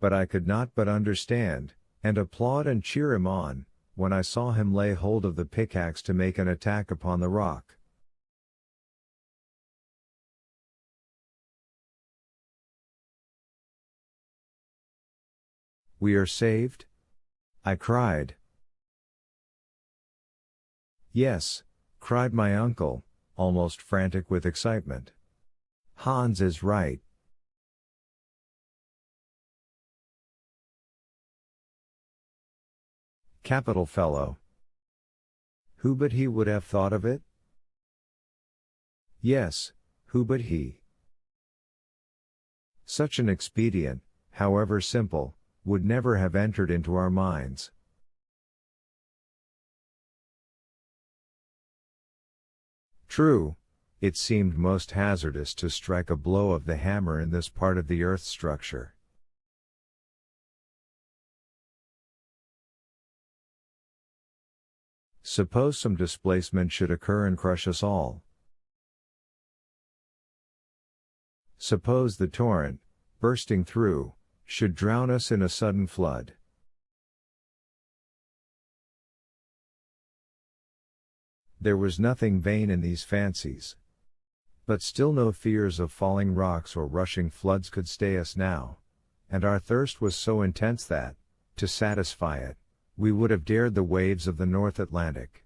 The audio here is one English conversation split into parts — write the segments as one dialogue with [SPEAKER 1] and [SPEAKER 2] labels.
[SPEAKER 1] but I could not but understand, and applaud and cheer him on, when I saw him lay hold of the pickaxe to make an attack upon the rock. "We are saved?" I cried. "Yes," cried my uncle, almost frantic with excitement. "Hans is right. Capital fellow. Who but he would have thought of it?" "Yes, who but he?" Such an expedient, however simple, would never have entered into our minds. True, it seemed most hazardous to strike a blow of the hammer in this part of the earth's structure. Suppose some displacement should occur and crush us all. Suppose the torrent, bursting through, should drown us in a sudden flood. There was nothing vain in these fancies. But still no fears of falling rocks or rushing floods could stay us now, and our thirst was so intense that, to satisfy it, we would have dared the waves of the North Atlantic.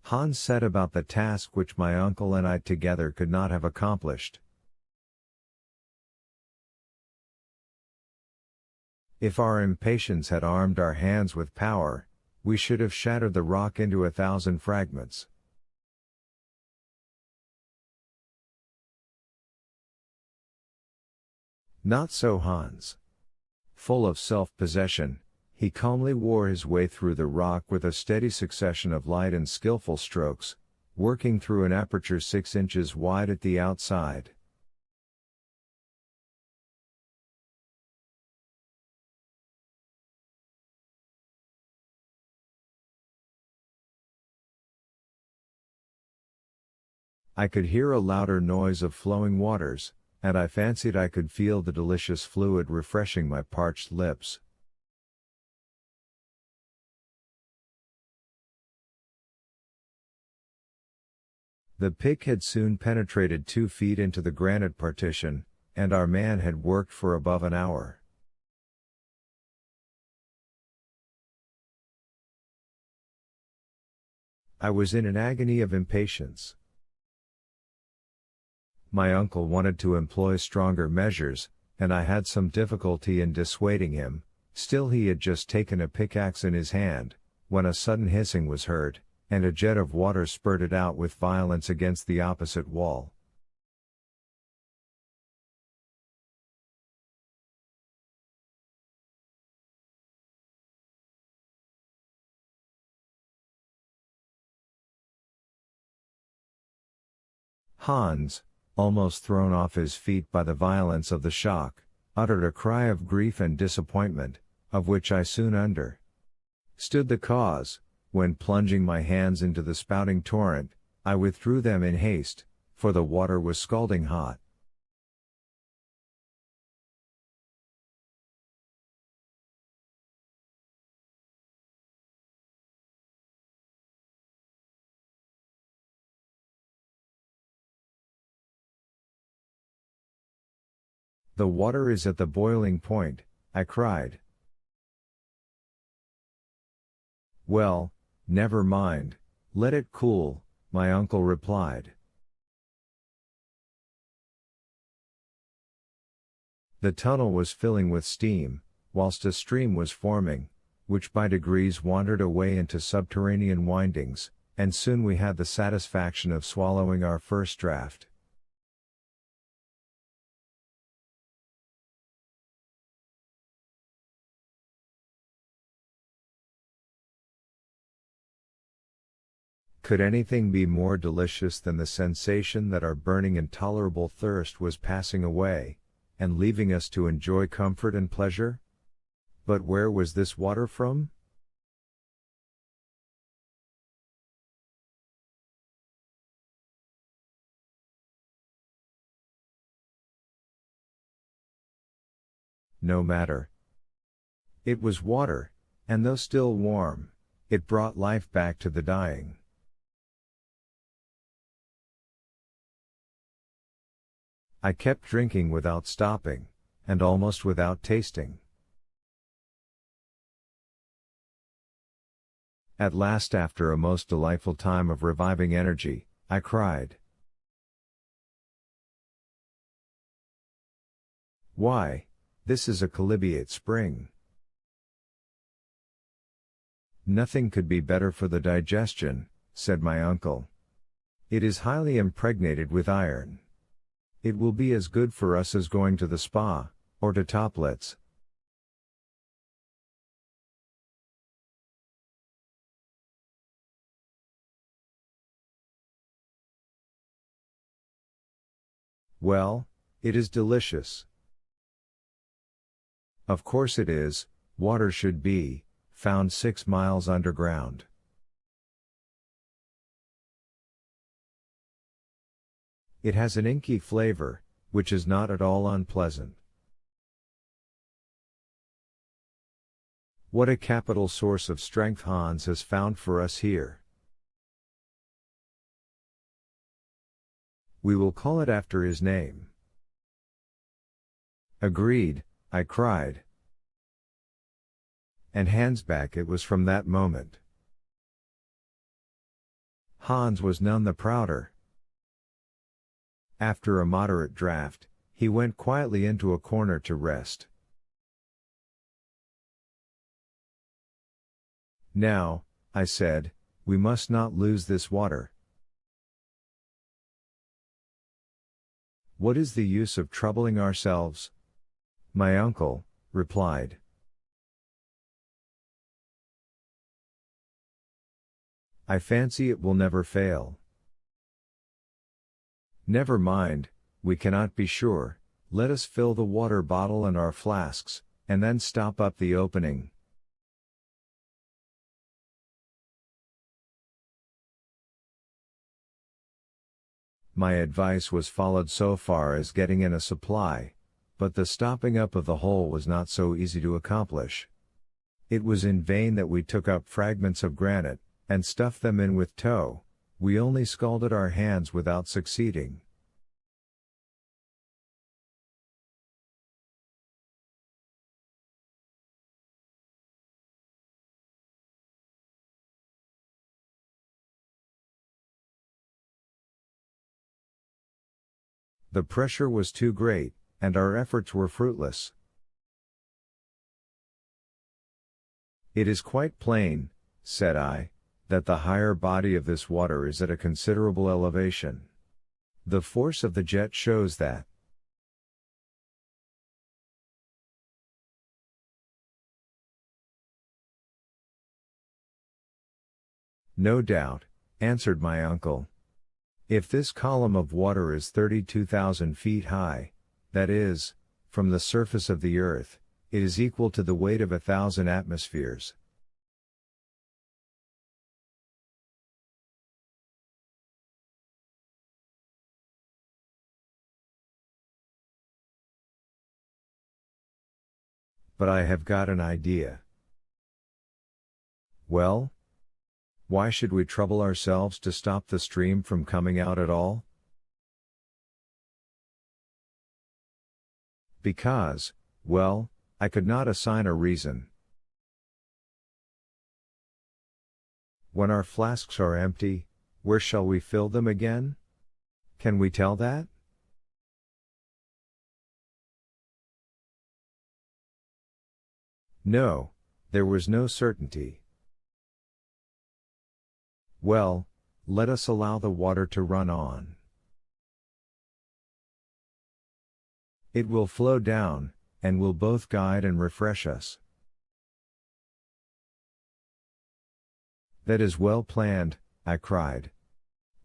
[SPEAKER 1] Hans set about the task which my uncle and I together could not have accomplished. If our impatience had armed our hands with power, we should have shattered the rock into 1,000 fragments. Not so Hans. Full of self-possession, he calmly wore his way through the rock with a steady succession of light and skillful strokes, working through an aperture 6 inches wide at the outside. I could hear a louder noise of flowing waters, and I fancied I could feel the delicious fluid refreshing my parched lips. The pick had soon penetrated 2 feet into the granite partition, and our man had worked for above an hour. I was in an agony of impatience. My uncle wanted to employ stronger measures, and I had some difficulty in dissuading him. Still he had just taken a pickaxe in his hand, when a sudden hissing was heard, and a jet of water spurted out with violence against the opposite wall. Hans, almost thrown off his feet by the violence of the shock, uttered a cry of grief and disappointment, of which I soon understood the cause. When plunging my hands into the spouting torrent, I withdrew them in haste, for the water was scalding hot. "The water is at the boiling point," I cried. "Well, never mind, let it cool," my uncle replied. The tunnel was filling with steam, whilst a stream was forming, which by degrees wandered away into subterranean windings, and soon we had the satisfaction of swallowing our first draught. Could anything be more delicious than the sensation that our burning intolerable thirst was passing away, and leaving us to enjoy comfort and pleasure? But where was this water from? No matter. It was water, and though still warm, it brought life back to the dying. I kept drinking without stopping, and almost without tasting. At last, after a most delightful time of reviving energy, I cried. Why, this is a chalybeate spring. Nothing could be better for the digestion, said my uncle. It is highly impregnated with iron. It will be as good for us as going to the spa, or to Toplitz. Well, it is delicious. Of course it is. Water should be found 6 miles underground. It has an inky flavor, which is not at all unpleasant. What a capital source of strength Hans has found for us here. We will call it after his name. Agreed, I cried. And hands back it was from that moment. Hans was none the prouder. After a moderate draught, he went quietly into a corner to rest. Now, I said, we must not lose this water. What is the use of troubling ourselves? My uncle replied. I fancy it will never fail. Never mind, we cannot be sure. Let us fill the water bottle and our flasks, and then stop up the opening. My advice was followed so far as getting in a supply, but the stopping up of the hole was not so easy to accomplish. It was in vain that we took up fragments of granite, and stuffed them in with tow, we only scalded our hands without succeeding. The pressure was too great, and our efforts were fruitless. It is quite plain, said I, that the higher body of this water is at a considerable elevation. The force of the jet shows that. No doubt, answered my uncle. If this column of water is 32,000 feet high, that is, from the surface of the earth, it is equal to the weight of 1,000 atmospheres. But I have got an idea. Well? Why should we trouble ourselves to stop the stream from coming out at all? Because, well, I could not assign a reason. When our flasks are empty, where shall we fill them again? Can we tell that? No, there was no certainty. Well, let us allow the water to run on. It will flow down, and will both guide and refresh us. That is well planned, I cried.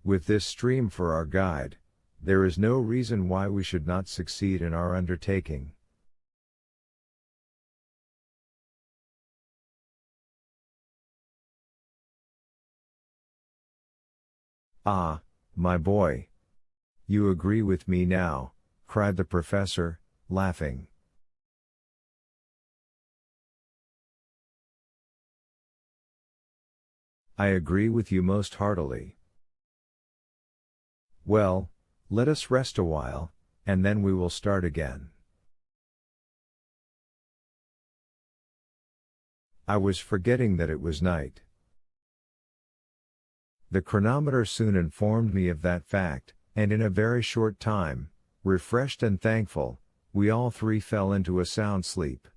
[SPEAKER 1] With this stream for our guide, there is no reason why we should not succeed in our undertaking. Ah, my boy. You agree with me now, cried the professor, laughing. I agree with you most heartily. Well, let us rest a while, and then we will start again. I was forgetting that it was night. The chronometer soon informed me of that fact, and in a very short time, refreshed and thankful, we all three fell into a sound sleep.